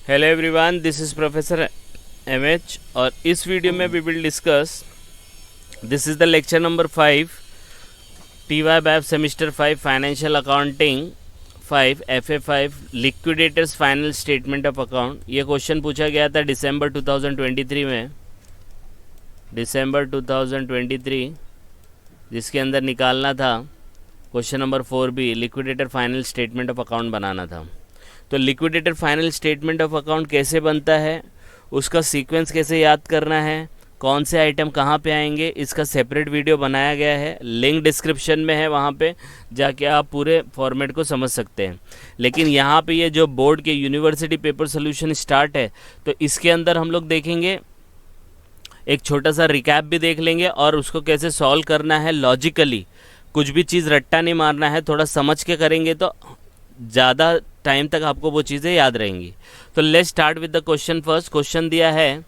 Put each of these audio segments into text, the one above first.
Hello everyone, this is professor MH और इस video में we will discuss this is the lecture number 5 TY. बैब semester 5 financial accounting 5 FA5 liquidators final statement of account. ये question पूछा गया था दिसंबर 2023 में, दिसंबर 2023, जिसके अंदर निकालना था question number 4B liquidator final statement of account बनाना था। तो liquidator final statement of account कैसे बनता है, उसका सीक्वेंस कैसे याद करना है, कौन से आइटम कहाँ पे आएंगे, इसका सेपरेट वीडियो बनाया गया है, लिंक डिस्क्रिप्शन में है, वहाँ पे जाके आप पूरे फॉर्मेट को समझ सकते हैं। लेकिन यहाँ पे ये जो बोर्ड के यूनिवर्सिटी पेपर सोल्यूशन स्टार्ट है, तो इसके अंदर हम लोग देखेंगे, एक छोटा सा रिकैप भी देख लेंगे और उसको कैसे सॉल्व करना है लॉजिकली। कुछ भी चीज़ रट्टा नहीं मारना है, थोड़ा समझ के करेंगे तो ज़्यादा टाइम तक आपको वो चीज़ें याद रहेंगी। तो let's start with the question first. Question दिया है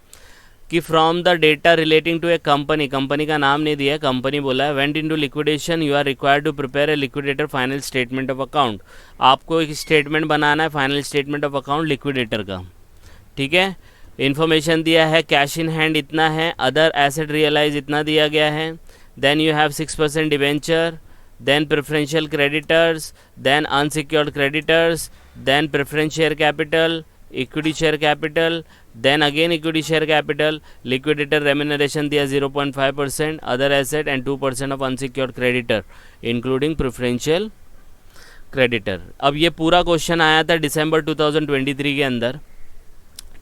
कि from the data relating to a company, company का नाम नहीं दिया है, कंपनी बोला है, went into liquidation you are required to prepare a liquidator final statement of account. आपको एक स्टेटमेंट बनाना है final statement of account liquidator का, ठीक है। इन्फॉर्मेशन दिया है, कैश इन हैंड इतना है, अदर एसेट रियलाइज इतना दिया गया है, then you have 6% debenture, then preferential creditors, then unsecured creditors, then preference share capital, equity share capital, then again equity share capital, liquidator remuneration दिया 0.5%, other asset and 2% of unsecured creditor including preferential creditor। अब ये पूरा question आया था दिसंबर 2023 के अंदर,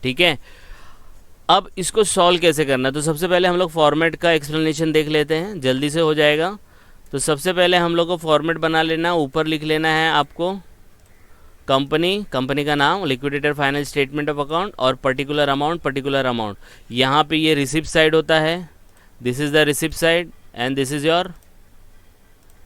ठीक है। अब इसको सॉल्व कैसे करना, तो सबसे पहले हम लोग फॉर्मेट का एक्सप्लेनेशन देख लेते हैं, जल्दी से हो जाएगा। तो सबसे पहले हम लोग को फॉर्मेट बना लेना, ऊपर लिख लेना है आपको कंपनी, कंपनी का नाम, liquidator final statement of account और पर्टिकुलर अमाउंट, पर्टिकुलर अमाउंट। यहाँ पे ये रिसिप्ट साइड होता है, this is the receipt side and this is your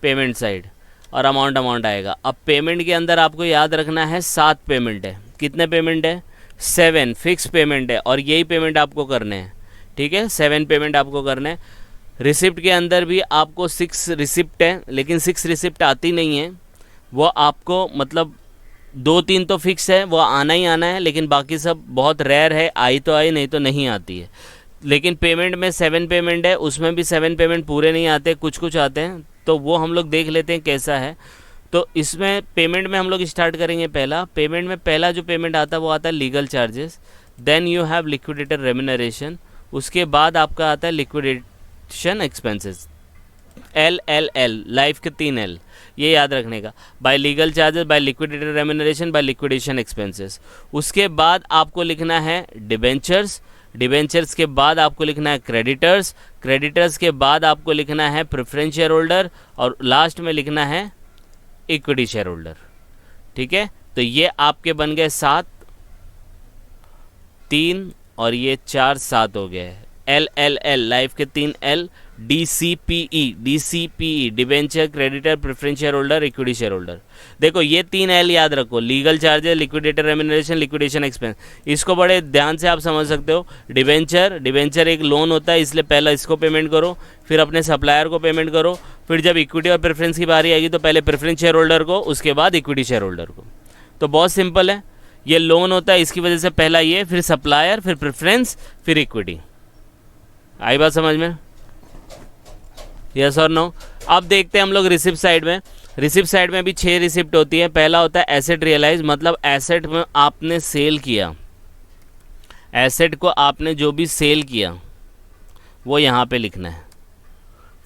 payment side, और अमाउंट अमाउंट आएगा। अब पेमेंट के अंदर आपको याद रखना है 7 पेमेंट है। कितने पेमेंट है? 7 फिक्स पेमेंट है और यही पेमेंट आपको करने हैं, ठीक है। 7 पेमेंट आपको करने हैं। रिसिप्ट के अंदर भी आपको 6 रिसिप्ट है, लेकिन 6 रिसिप्ट आती नहीं है, वो आपको मतलब 2-3 तो फिक्स है, वो आना ही आना है, लेकिन बाकी सब बहुत रेयर है, आई तो आई नहीं तो नहीं आती है। लेकिन पेमेंट में 7 पेमेंट है, उसमें भी 7 पेमेंट पूरे नहीं आते, कुछ कुछ आते हैं, तो वो हम लोग देख लेते हैं कैसा है। तो इसमें पेमेंट में हम लोग स्टार्ट करेंगे। पहला पेमेंट में पहला जो पेमेंट आता है वो आता है legal charges, then you have liquidator remuneration, उसके बाद आपका आता है लिक्विडेशन एक्सपेंसेस, LLL, लाइफ के 3 L, ये याद रखने का, by legal charges, by liquidator remuneration, by liquidation expenses. उसके बाद आपको लिखना है डिबेंचर्स, डिबेंचर्स के बाद आपको लिखना है क्रेडिटर्स, क्रेडिटर्स के बाद आपको लिखना है प्रेफरेंस शेयर होल्डर, और लास्ट में लिखना है इक्विटी शेयर होल्डर, ठीक है। तो ये आपके बन गए 7, 3 और ये 4, 7 हो गए। LLL, लाइफ के 3 L, DCPE debenture, creditor, preference share holder, equity share holder. देखो ये 3 L याद रखो, legal charges, liquidator remuneration, liquidation expense. इसको बड़े ध्यान से आप समझ सकते हो। डिबेंचर, डिबेंचर एक लोन होता है, इसलिए पहला इसको पेमेंट करो, फिर अपने सप्लायर को पेमेंट करो, फिर जब इक्विटी और प्रेफरेंस की बारी आएगी तो पहले प्रेफरेंस शेयर होल्डर को, उसके बाद इक्विटी शेयर होल्डर को। तो बहुत सिंपल है, ये लोन होता है, इसकी वजह से पहला ये, फिर सप्लायर, फिर प्रेफरेंस, फिर इक्विटी। आई बात समझ में? यस और नो? अब देखते हैं हम लोग रिसिप्ट साइड में। रिसिप्ट साइड में भी 6 रिसिप्ट होती है। पहला होता है एसेट रियलाइज, मतलब एसेट में आपने सेल किया, एसेट को आपने जो भी सेल किया वो यहाँ पे लिखना है।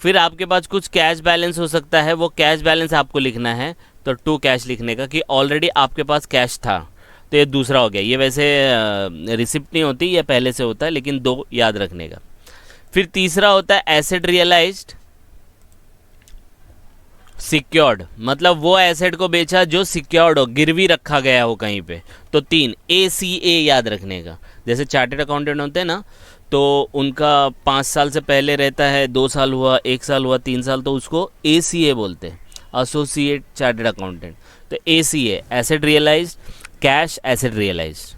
फिर आपके पास कुछ कैश बैलेंस हो सकता है, वो कैश बैलेंस आपको लिखना है, तो टू कैश लिखने का कि ऑलरेडी आपके पास कैश था, तो ये दूसरा हो गया। ये वैसे रिसिप्ट नहीं होती, ये पहले से होता है, लेकिन 2 याद रखने का। फिर तीसरा होता है एसेट रियलाइज्ड सिक्योर्ड, मतलब वो एसेट को बेचा जो सिक्योर्ड हो, गिरवी रखा गया हो कहीं पे, तो 3 ACA याद रखने का। जैसे चार्टेड अकाउंटेंट होते हैं ना, तो उनका 5 साल से पहले रहता है, 2 साल हुआ, 1 साल हुआ, 3 साल, तो उसको ACA बोलते हैं, एसोसिएट चार्टेड अकाउंटेंट। तो ACA asset realised, cash asset realised.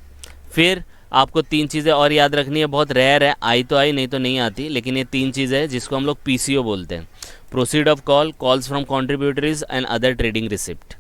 फिर आपको 3 चीज़ें और याद रखनी है, बहुत रेयर है, आई तो आई नहीं तो नहीं आती, लेकिन ये 3 चीज़ें हैं जिसको हम लोग PCO बोलते हैं, proceed of call, calls from contributories and other trading receipt.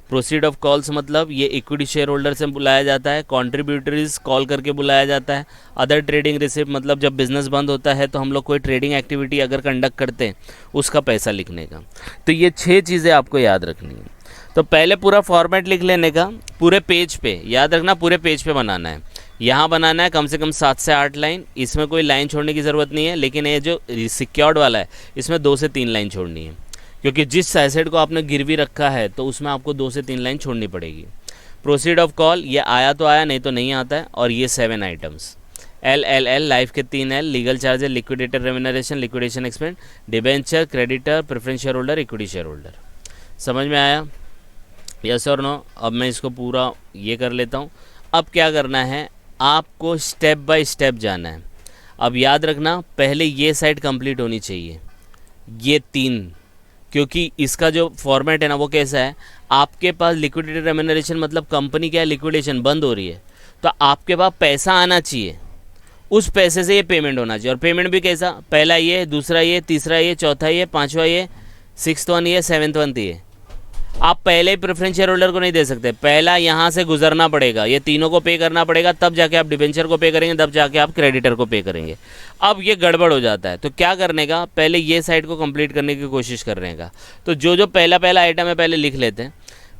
Proceed of calls मतलब ये इक्विटी शेयर होल्डर से बुलाया जाता है, कॉन्ट्रीब्यूटरीज कॉल करके बुलाया जाता है, अदर ट्रेडिंग रिसिप्ट मतलब जब बिजनेस बंद होता है तो हम लोग कोई ट्रेडिंग एक्टिविटी अगर कंडक्ट करते हैं उसका पैसा लिखने का। तो ये 6 चीज़ें आपको याद रखनी है। तो पहले पूरा फॉर्मेट लिख लेने का, पूरे पेज पे याद रखना, पूरे पेज पे बनाना है। यहाँ बनाना है कम से कम 7 से 8 लाइन, इसमें कोई लाइन छोड़ने की ज़रूरत नहीं है, लेकिन ये जो सिक्योर्ड वाला है इसमें 2 से 3 लाइन छोड़नी है, क्योंकि जिस एसेट को आपने गिरवी रखा है तो उसमें आपको 2 से 3 लाइन छोड़नी पड़ेगी। प्रोसीड ऑफ कॉल ये आया तो आया, नहीं तो नहीं आता है। और ये 7 आइटम्स, LLL लाइफ के 3 L, legal charges, liquidator remuneration, liquidation expense, debenture, creditor, preference share holder, equity share holder. समझ में आया? यस और नो? अब मैं इसको पूरा ये कर लेता हूँ। अब क्या करना है, आपको स्टेप बाय स्टेप जाना है। अब याद रखना, पहले ये साइड कंप्लीट होनी चाहिए, ये 3, क्योंकि इसका जो फॉर्मेट है ना वो कैसा है, आपके पास लिक्विडिटी रेम्यूनरेशन मतलब कंपनी क्या है, लिक्विडेशन बंद हो रही है, तो आपके पास पैसा आना चाहिए, उस पैसे से ये पेमेंट होना चाहिए। और पेमेंट भी कैसा, पहला ये, दूसरा ये, तीसरा ये, चौथा ये, पांचवा ये, 6th वन ये, 7th वन ये। आप पहले ही प्रेफरेंस शेयर होल्डर को नहीं दे सकते, पहला यहाँ से गुजरना पड़ेगा, ये तीनों को पे करना पड़ेगा, तब जाके आप डिबेंचर को पे करेंगे, तब जाके आप क्रेडिटर को पे करेंगे। अब ये गड़बड़ हो जाता है, तो क्या करने का, पहले ये साइड को कंप्लीट करने की कोशिश करने का। तो जो जो पहला आइटम है पहले लिख लेते हैं।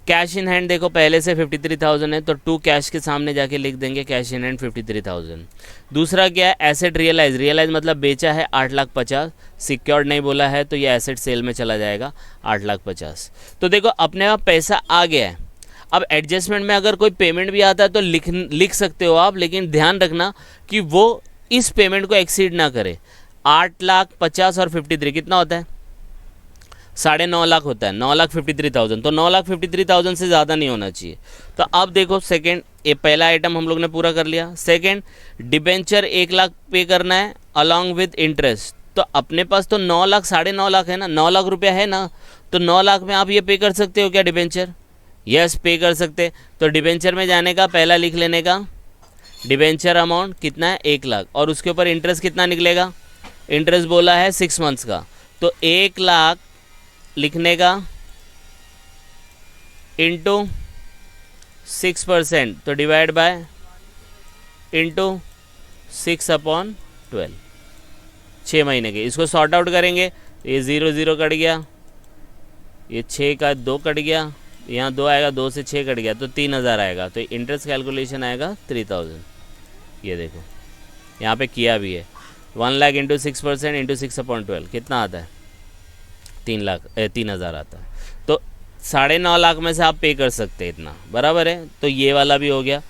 कैश इन हैंड देखो पहले से 53,000 है, तो 2 कैश के सामने जाके लिख देंगे कैश इन हैंड 53,000। दूसरा क्या है, एसेट रियलाइज मतलब बेचा है 8,50,000, सिक्योर्ड नहीं बोला है तो ये एसेट सेल में चला जाएगा 8,50,000। तो देखो अपने आप पैसा आ गया है। अब एडजस्टमेंट में अगर कोई पेमेंट भी आता है तो लिख सकते हो आप, लेकिन ध्यान रखना कि वो इस पेमेंट को एक्सीड ना करे। 8,50,000 और 53 कितना होता है, 9.5 लाख होता है, 9,53,000, तो 9,53,000 से ज़्यादा नहीं होना चाहिए। तो अब देखो सेकंड, ये पहला आइटम हम लोग ने पूरा कर लिया। सेकंड, डिबेंचर 1 लाख पे करना है अलॉन्ग विद इंटरेस्ट। तो अपने पास तो 9 लाख 9.5 लाख है ना, 9 लाख रुपया है ना, तो 9 लाख में आप ये पे कर सकते हो क्या डिबेंचर? यस, पे कर सकते। तो डिबेंचर में जाने का, पहला लिख लेने का, डिबेंचर अमाउंट कितना है 1 लाख, और उसके ऊपर इंटरेस्ट कितना निकलेगा, इंटरेस्ट बोला है 6 मंथ्स का, तो 1 लाख लिखने का इंटू 6%, तो डिवाइड बाय इंटू 6/12, 6 महीने के। इसको सॉर्ट आउट करेंगे, ये 0 0 कट गया, ये 6 का 2 कट गया, यहाँ 2 आएगा, 2 से 6 कट गया, तो 3,000 आएगा। तो इंटरेस्ट कैलकुलेशन आएगा 3,000। ये देखो यहाँ पे किया भी है, 1 लाख इंटू 6% इंटू 6/12 कितना आता है, 3,000 आता है। तो 9.5 लाख में से आप पे कर सकते हैं इतना, बराबर है। तो ये वाला भी हो गया,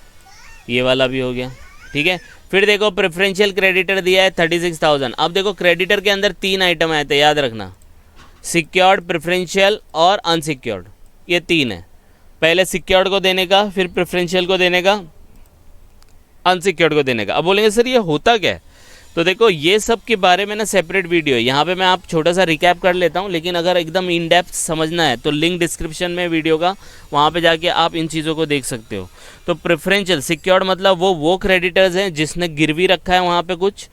ये वाला भी हो गया, ठीक है। फिर देखो प्रेफरेंशियल क्रेडिटर दिया है 36,000। अब देखो क्रेडिटर के अंदर 3 आइटम आए थे, याद रखना, सिक्योर्ड, प्रेफरेंशियल और अनसिक्योर्ड, ये 3 है। पहले सिक्योर्ड को देने का, फिर प्रेफरेंशियल को देने का, अनसिक्योर्ड को देने का। अब बोलेंगे सर ये होता क्या है, तो देखो ये सब के बारे में ना सेपरेट वीडियो है, यहाँ पे मैं आप छोटा सा रिकैप कर लेता हूँ, लेकिन अगर एकदम इन डेप्थ समझना है तो लिंक डिस्क्रिप्शन में वीडियो का, वहाँ पे जाके आप इन चीज़ों को देख सकते हो। तो प्रेफरेंशियल सिक्योर्ड मतलब वो क्रेडिटर्स हैं जिसने गिरवी रखा है वहाँ पे कुछ।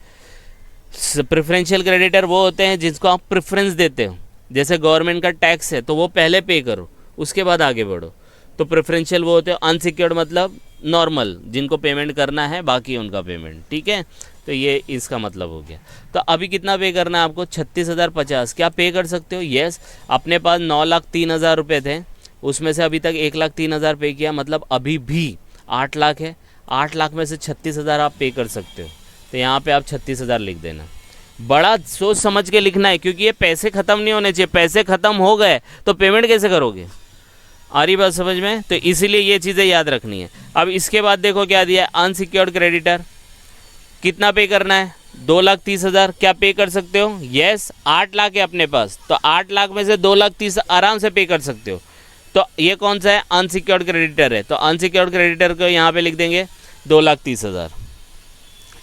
प्रेफरेंशियल क्रेडिटर वो होते हैं जिसको आप प्रेफरेंस देते हो, जैसे गवर्नमेंट का टैक्स है तो वो पहले पे करो उसके बाद आगे बढ़ो, तो प्रेफरेंशियल वो होते हैं। अनसिक्योर्ड मतलब नॉर्मल, जिनको पेमेंट करना है बाकी उनका पेमेंट, ठीक है। तो ये इसका मतलब हो गया। तो अभी कितना पे करना है आपको, 36,050। क्या पे कर सकते हो? यस। अपने पास 9,03,000 रुपये थे, उसमें से अभी तक 1,03,000 पे किया, मतलब अभी भी 8 लाख है। 8 लाख में से 36,000 आप पे कर सकते हो, तो यहाँ पे आप 36,000 लिख देना। बड़ा सोच समझ के लिखना है, क्योंकि ये पैसे ख़त्म नहीं होने चाहिए। पैसे ख़त्म हो गए तो पेमेंट कैसे करोगे? आ रही बात समझ में? तो इसीलिए ये चीज़ें याद रखनी है। अब इसके बाद देखो क्या दिया है, अनसिक्योर्ड क्रेडिटर कितना पे करना है, 2,30,000। क्या पे कर सकते हो? यस। 8 लाख है अपने पास, तो 8 लाख में से 2,30,000 आराम से पे कर सकते हो। तो ये कौन सा है? अनसिक्योर्ड क्रेडिटर है, तो अनसिक्योर्ड क्रेडिटर को यहाँ पे लिख देंगे 2,30,000,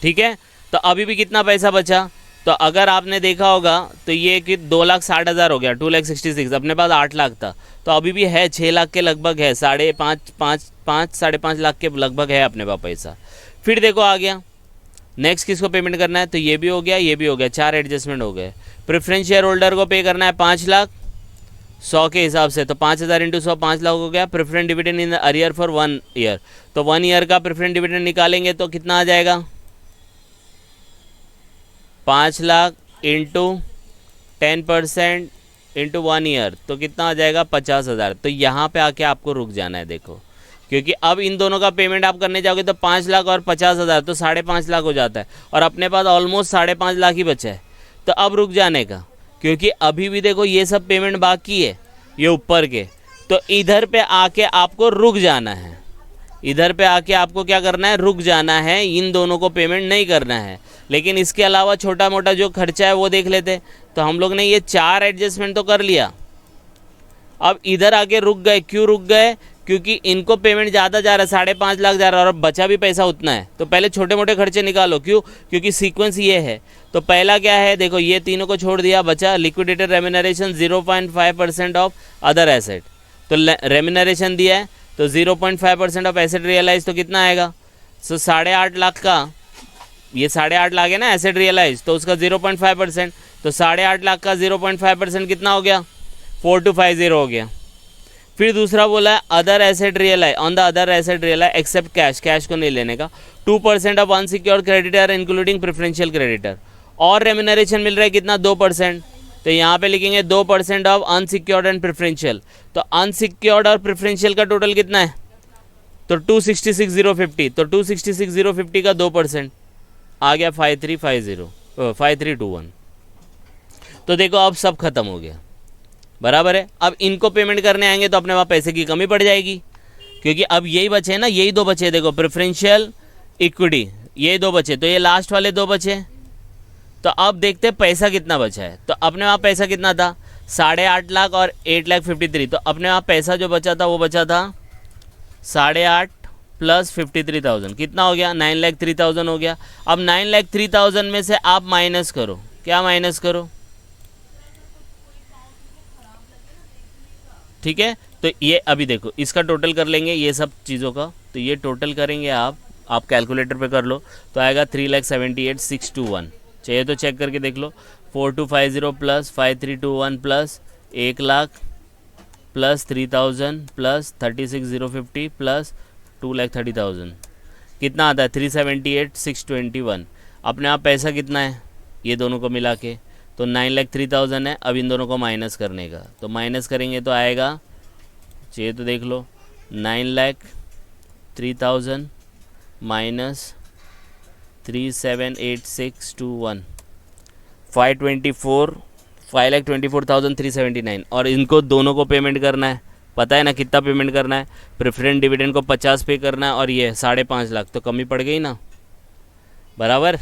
ठीक है। तो अभी भी कितना पैसा बचा, तो अगर आपने देखा होगा तो ये कि 2,60,000 हो गया, 2,66,000। अपने पास 8 लाख था, तो अभी भी है 6 लाख के लगभग है, 5.5 लाख के लगभग है अपने पास पैसा। फिर देखो आ गया नेक्स्ट किसको पेमेंट करना है, तो ये भी हो गया, ये भी हो गया, 4 एडजस्टमेंट हो गए। प्रेफरेंस शेयर होल्डर को पे करना है 5 लाख, 100 के हिसाब से, तो 5,000 इंटू 100 5 लाख हो गया। Preference dividend in the arrear for 1 year, तो 1 ईयर का प्रेफरेंस डिविडेंड निकालेंगे तो कितना आ जाएगा, 5 लाख इंटू 10% इंटू 1 ईयर, तो कितना आ जाएगा 50,000। तो यहाँ पे आके आपको रुक जाना है, देखो, क्योंकि अब इन दोनों का पेमेंट आप करने जाओगे तो 5 लाख और 50,000 तो 5.5 लाख हो जाता है, और अपने पास ऑलमोस्ट 5.5 लाख ही बचा है। तो अब रुक जाने का, क्योंकि अभी भी देखो ये सब पेमेंट बाकी है, ये ऊपर के, तो इधर पे आके आपको रुक जाना है। इधर पे आके आपको क्या करना है, रुक जाना है, इन दोनों को पेमेंट नहीं करना है। लेकिन इसके अलावा छोटा मोटा जो खर्चा है वो देख लेते। तो हम लोग ने ये 4 एडजस्टमेंट तो कर लिया, अब इधर आके रुक गए। क्यों रुक गए, क्योंकि इनको पेमेंट ज़्यादा जा रहा है, 5.5 लाख जा रहा है, और बचा भी पैसा उतना है। तो पहले छोटे मोटे खर्चे निकालो, क्यों, क्योंकि सीक्वेंस ये है। तो पहला क्या है, देखो ये तीनों को छोड़ दिया, बचा liquidated remuneration 0.5% of other asset. तो रेम्यूनरेशन दिया है तो 0.5% ऑफ एसेट रियलाइज, तो कितना आएगा, सो 8.5 लाख का, ये 8.5 लाख है ना एसेट रियलाइज, तो उसका 0.5%, तो 8.5 लाख का 0.5% कितना हो गया, 4250 हो गया। फिर दूसरा बोला है other asset realise, on the other asset realise except cash, cash को नहीं लेने का, 2% of unsecured creditor including preferential creditor, और रेम्यूनरेशन मिल रहा है कितना, 2%। तो यहाँ पे लिखेंगे 2% ऑफ अनसिक्योर्ड एंड प्रेफरेंशियल। तो अनसिक्योर्ड और प्रेफरेंशियल का टोटल कितना है, तो 266,050, तो 266,050 का 2% आ गया 5321। तो देखो अब सब खत्म हो गया, बराबर है। अब इनको पेमेंट करने आएंगे तो अपने वहाँ पैसे की कमी पड़ जाएगी, क्योंकि अब यही बचे ना, यही 2 बचे, देखो प्रेफरेंशियल इक्विटी, ये 2 बचे, तो ये लास्ट वाले 2 बचे। तो अब देखते हैं पैसा कितना बचा है। तो अपने वहाँ पैसा कितना था, 8.5 लाख और 8,53,000, तो अपने वहाँ पैसा जो बचा था वो बचा था 8.5 प्लस 53,000, कितना हो गया, 9,03,000 हो गया। अब 9,03,000 में से आप माइनस करो, क्या माइनस करो, ठीक है। तो ये अभी देखो इसका टोटल कर लेंगे ये सब चीज़ों का, तो ये टोटल करेंगे आप कैलकुलेटर पे कर लो, तो आएगा 3,78,621। चाहिए तो चेक करके देख लो, 4250 plus 5321 plus 1 lakh plus 3,000 plus 36,050 plus 2,30,000, कितना आता है, 378,621। अपने आप पैसा कितना है ये दोनों को मिला के, तो 9,03,000 है। अब इन दोनों को माइनस करने का, तो माइनस करेंगे तो आएगा, चाहिए तो देख लो, 9,03,000 माइनस 378621, 5,24,379। और इनको दोनों को पेमेंट करना है, पता है ना कितना पेमेंट करना है, प्रेफरेंस डिविडेंड को 50 पे करना है, और ये 5.5 लाख, तो कमी पड़ गई ना, बराबर,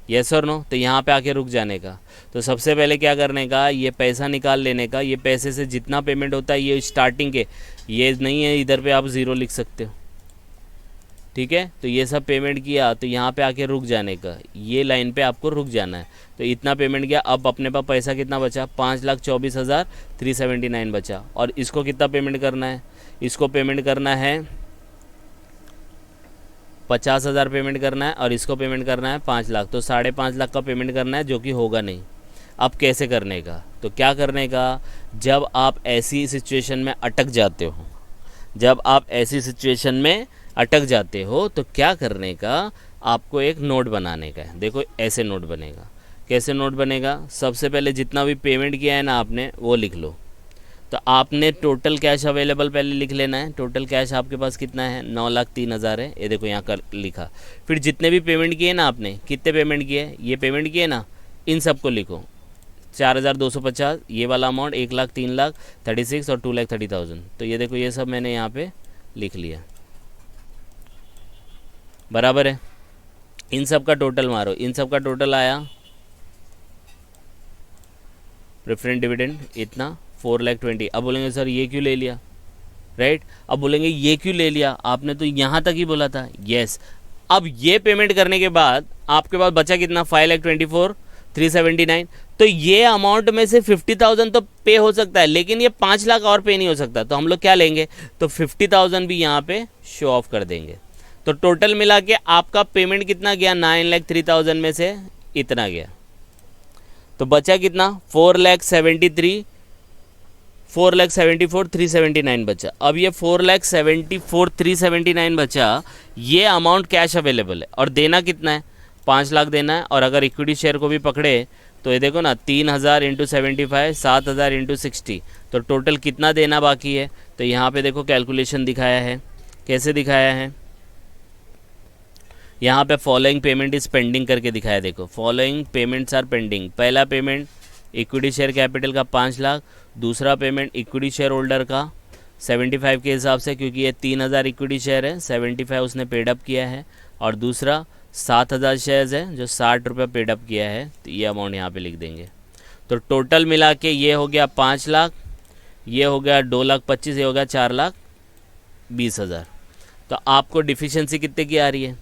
यस और नो। तो यहाँ पे आके रुक जाने का। तो सबसे पहले क्या करने का, ये पैसा निकाल लेने का। ये पैसे से जितना पेमेंट होता है ये स्टार्टिंग के, ये नहीं है इधर पे आप 0 लिख सकते हो, ठीक है। तो ये सब पेमेंट किया, तो यहाँ पे आके रुक जाने का, ये लाइन पे आपको रुक जाना है। तो इतना पेमेंट किया, अब अपने पास पैसा कितना बचा, 5,24,379 बचा। और इसको कितना पेमेंट करना है, इसको पेमेंट करना है 50,000 पेमेंट करना है, और इसको पेमेंट करना है 5 लाख, तो 5.5 लाख का पेमेंट करना है, जो कि होगा नहीं। अब कैसे करने का, तो क्या करने का, जब आप ऐसी सिचुएशन में अटक जाते हो, जब आप ऐसी सिचुएशन में अटक जाते हो तो क्या करने का, आपको एक नोट बनाने का है। देखो ऐसे नोट बनेगा, कैसे नोट बनेगा, सबसे पहले जितना भी पेमेंट किया है ना आपने वो लिख लो। तो आपने टोटल कैश अवेलेबल पहले लिख लेना है। टोटल कैश आपके पास कितना है, 9,03,000 है, ये देखो यहाँ कर लिखा। फिर जितने भी पेमेंट किए ना आपने, कितने पेमेंट किए, ये पेमेंट किए ना, इन सब को लिखो, 4,250 ये वाला अमाउंट, 1,03,36 और 2,30,000। तो ये देखो ये सब मैंने यहाँ पे लिख लिया, बराबर है। इन सब का टोटल मारो, इन सब का टोटल आया प्रेफरेंस डिविडेंड इतना 4,20,000। अब बोलेंगे सर ये क्यों ले लिया, राइट। अब बोलेंगे ये क्यों ले लिया, आपने तो यहाँ तक ही बोला था, यस। अब ये पेमेंट करने के बाद आपके पास बचा कितना, 5,24,379। तो ये अमाउंट में से 50,000 तो पे हो सकता है, लेकिन ये 5 लाख और पे नहीं हो सकता। तो हम लोग क्या लेंगे, तो 50,000 भी यहाँ पे शो ऑफ कर देंगे। तो टोटल मिला के आपका पेमेंट कितना गया, 9,03,000 में से इतना गया। तो बचा कितना, 4,73,000 4,74,379 बचा। अब ये 4,74,379 बचा, ये अमाउंट कैश अवेलेबल है और देना कितना है, 5 लाख देना है। और अगर इक्विटी शेयर को भी पकड़े तो ये देखो ना, 3,000 इंटू 75, 7,000 इंटू 60, तो टोटल कितना देना बाकी है। तो यहाँ पे देखो कैलकुलेशन दिखाया है, कैसे दिखाया है, यहाँ पे फॉलोइंग पेमेंट इज पेंडिंग करके दिखाया। देखो फॉलोइंग पेमेंट्स आर पेंडिंग। पहला पेमेंट इक्विटी शेयर कैपिटल का 5 लाख, दूसरा पेमेंट इक्विटी शेयर होल्डर का 75 के हिसाब से, क्योंकि ये 3,000 इक्विटी शेयर है, 75 उसने पेडअप किया है, और दूसरा 7,000 शेयर्स है जो 60 रुपये पेडअप किया है, तो ये अमाउंट यहाँ पे लिख देंगे। तो टोटल मिला के ये हो गया 5 लाख, ये हो गया 2,25,000, ये हो गया 4,20,000। तो आपको डिफिशियंसी कितने की आ रही है,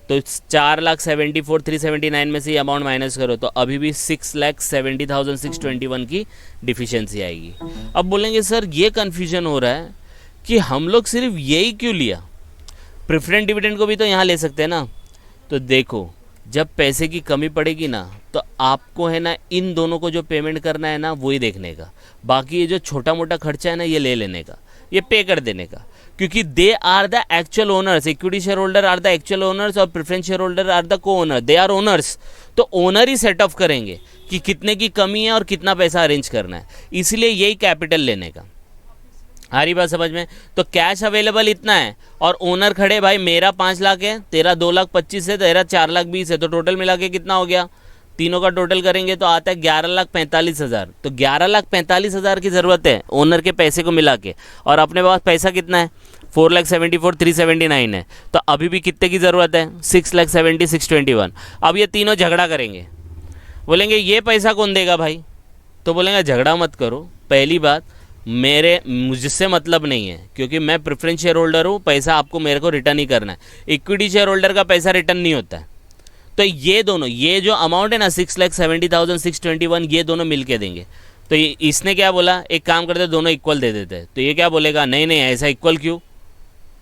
तो 4,74,379 में से ये अमाउंट माइनस करो तो अभी भी 6,70,621 की डिफिशियंसी आएगी। अब बोलेंगे सर ये कन्फ्यूजन हो रहा है कि हम लोग सिर्फ यही क्यों लिया, प्रेफरेंस डिविडेंड को भी तो यहाँ ले सकते हैं ना। तो देखो जब पैसे की कमी पड़ेगी ना, तो आपको है ना इन दोनों को जो पेमेंट करना है ना वही देखने का, बाकी ये जो छोटा मोटा खर्चा है ना ये ले लेने का, ये पे कर देने का, क्योंकि they are the actual owners. Equity share holder are the actual owners और preference share holder are the co owner, they are owners. तो ओनर ही सेट ऑफ करेंगे कि कितने की कमी है और कितना पैसा अरेंज करना है, इसलिए यही कैपिटल लेने का। आ रही बात समझ में। तो कैश अवेलेबल इतना है और ओनर खड़े, भाई मेरा 5 लाख है, तेरा 2,25,000 है, तेरा 4,20,000 है, तो टोटल मिला के कितना हो गया, तीनों का टोटल करेंगे तो आता है 11,45,000। तो 11,45,000 की ज़रूरत है ओनर के पैसे को मिला के, और अपने पास पैसा कितना है 4,74,379 है, तो अभी भी कितने की ज़रूरत है 6,70,621। अब ये तीनों झगड़ा करेंगे, बोलेंगे ये पैसा कौन देगा भाई, तो बोलेंगे झगड़ा मत करो। पहली बात, मुझसे मतलब नहीं है, क्योंकि मैं प्रेफरेंस शेयर होल्डर हूँ, पैसा आपको मेरे को रिटर्न ही करना है। इक्विटी शेयर होल्डर का पैसा रिटर्न नहीं होता है। तो ये दोनों, ये जो अमाउंट है ना 6,70,621, ये दोनों मिल के देंगे। तो इसने क्या बोला, एक काम करते दोनों इक्वल दे देते, तो ये क्या बोलेगा, नहीं नहीं ऐसा इक्वल क्यों,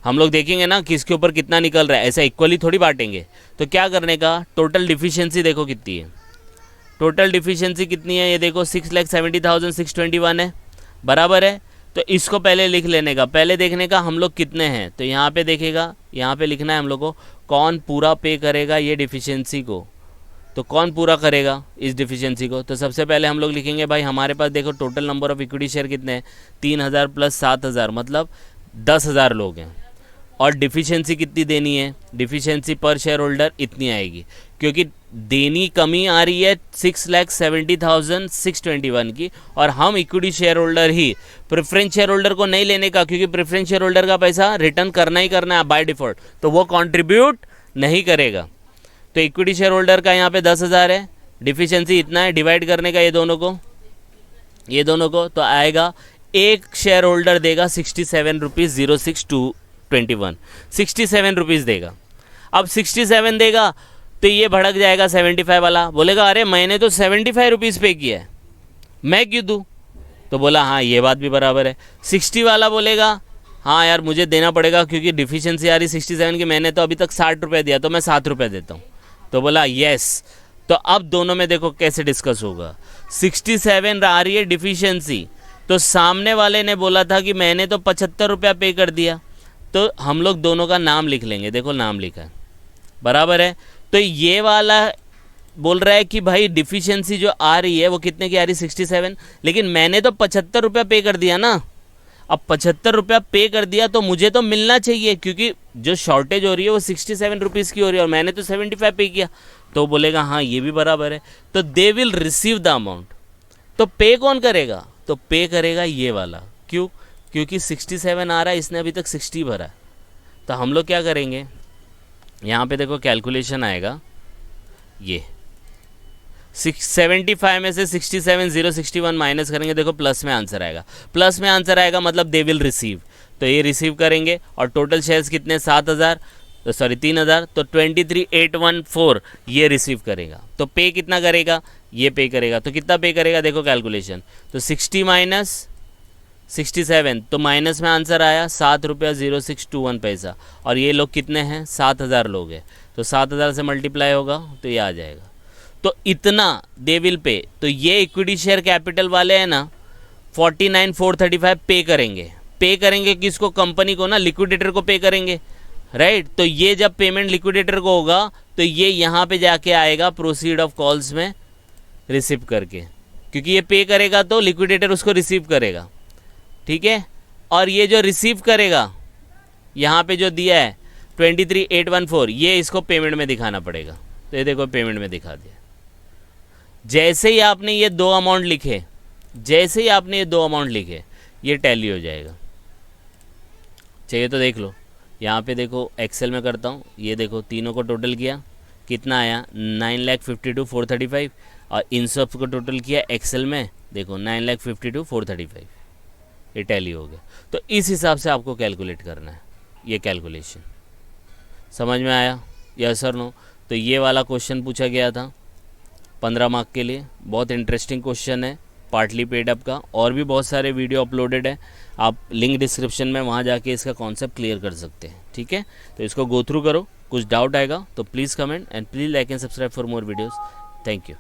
हम लोग देखेंगे ना किसके ऊपर कितना निकल रहा है, ऐसा इक्वली थोड़ी बांटेंगे। तो क्या करने का, टोटल डिफिशियंसी देखो कितनी है, टोटल डिफिशियंसी कितनी है, ये देखो 6,70,621 है, बराबर है। तो इसको पहले लिख लेने का, पहले देखने का हम लोग कितने हैं। तो यहाँ पे देखेगा, यहाँ पे लिखना है हम लोग को कौन पूरा पे करेगा ये डिफिशियंसी को, तो कौन पूरा करेगा इस डिफिशियंसी को। तो सबसे पहले हम लोग लिखेंगे भाई हमारे पास देखो total number of equity share कितने हैं, 3,000 प्लस 7,000 मतलब 10,000 लोग हैं, और डिफिशियंसी कितनी देनी है, डिफिशियंसी पर शेयर होल्डर इतनी आएगी, क्योंकि देनी कमी आ रही है 6,70,621 की, और हम इक्विटी शेयर होल्डर ही प्रेफरेंस शेयर होल्डर को नहीं लेने का, क्योंकि प्रेफरेंस शेयर होल्डर का पैसा रिटर्न करना ही करना है बाय डिफ़ॉल्ट, तो वो कंट्रीब्यूट नहीं करेगा। तो इक्विटी शेयर होल्डर का यहाँ पे 10,000 है, डिफिशियंसी इतना है, डिवाइड करने का ये दोनों को, ये दोनों को, तो आएगा एक शेयर होल्डर देगा 67.0621, 67 रुपीज़ देगा। अब 67 देगा तो ये भड़क जाएगा 75 वाला, बोलेगा अरे मैंने तो 75 रुपीज़ पे किया है, मैं क्यों दूँ, तो बोला हाँ ये बात भी बराबर है। 60 वाला बोलेगा हाँ यार मुझे देना पड़ेगा क्योंकि डिफिशियंसी आ रही 67 की, मैंने तो अभी तक 60 रुपये दिया तो मैं 7 रुपये देता हूँ, तो बोला यस। तो अब दोनों में देखो कैसे डिस्कस होगा, 67 आ रही है डिफिशियंसी, तो सामने वाले ने बोला था कि मैंने तो 75 रुपया पे कर दिया, तो हम लोग दोनों का नाम लिख लेंगे, देखो नाम लिखा है, बराबर है। तो ये वाला बोल रहा है कि भाई डिफिशियंसी जो आ रही है वो कितने की आ रही है 67, लेकिन मैंने तो 75 रुपया पे कर दिया ना, अब 75 रुपया पे कर दिया तो मुझे तो मिलना चाहिए, क्योंकि जो शॉर्टेज हो रही है वो 67 रुपीज़ की हो रही है और मैंने तो 75 पे किया, तो बोलेगा हाँ ये भी बराबर है, तो they will receive the amount. तो पे कौन करेगा, तो पे करेगा ये वाला, क्यों, क्योंकि 67 आ रहा है, इसने अभी तक 60 भरा है। तो हम लोग क्या करेंगे, यहाँ पे देखो कैलकुलेशन आएगा, ये 75 में से 67,061 माइनस करेंगे, देखो प्लस में आंसर आएगा, प्लस में आंसर आएगा मतलब दे विल रिसीव, तो ये रिसीव करेंगे। और टोटल शेयर्स कितने 3,000, तो 23,814 ये रिसीव करेगा। तो पे कितना करेगा, ये पे करेगा, तो कितना पे करेगा देखो कैलकुलेशन, तो 60 माइनस 67, तो माइनस में आंसर आया 7.0621 पैसा, और ये लोग कितने हैं 7,000 लोग हैं, तो 7,000 से मल्टीप्लाई होगा तो ये आ जाएगा। तो इतना दे विल पे, तो ये इक्विटी शेयर कैपिटल वाले हैं ना, 49,435 पे करेंगे किसको, कंपनी को ना, लिक्विडेटर को पे करेंगे, राइट। तो ये जब पेमेंट लिक्विडेटर को होगा तो ये यहाँ पे जाके आएगा प्रोसीड ऑफ कॉल्स में रिसीव करके, क्योंकि ये पे करेगा तो लिक्विडेटर उसको रिसीव करेगा, ठीक है। और ये जो रिसीव करेगा यहाँ पे जो दिया है 23,814, ये इसको पेमेंट में दिखाना पड़ेगा। तो ये देखो पेमेंट में दिखा दिया। जैसे ही आपने ये दो अमाउंट लिखे, ये टैली हो जाएगा। चाहिए तो देख लो, यहाँ पे देखो एक्सेल में करता हूँ, ये देखो तीनों को टोटल किया, कितना आया 9,52,435, और इन सब को टोटल किया एक्सेल में, देखो 9,52,435, ये टैली हो गया। तो इस हिसाब से आपको कैलकुलेट करना है, ये कैलकुलेशन समझ में आया, यस और नो। तो ये वाला क्वेश्चन पूछा गया था 15 मार्क के लिए, बहुत इंटरेस्टिंग क्वेश्चन है, पार्टली पेड अप का। और भी बहुत सारे वीडियो अपलोडेड है, आप लिंक डिस्क्रिप्शन में वहाँ जाके इसका कॉन्सेप्ट क्लियर कर सकते हैं, ठीक है। तो इसको गो थ्रू करो, कुछ डाउट आएगा तो please comment and please like and subscribe for more videos. Thank you.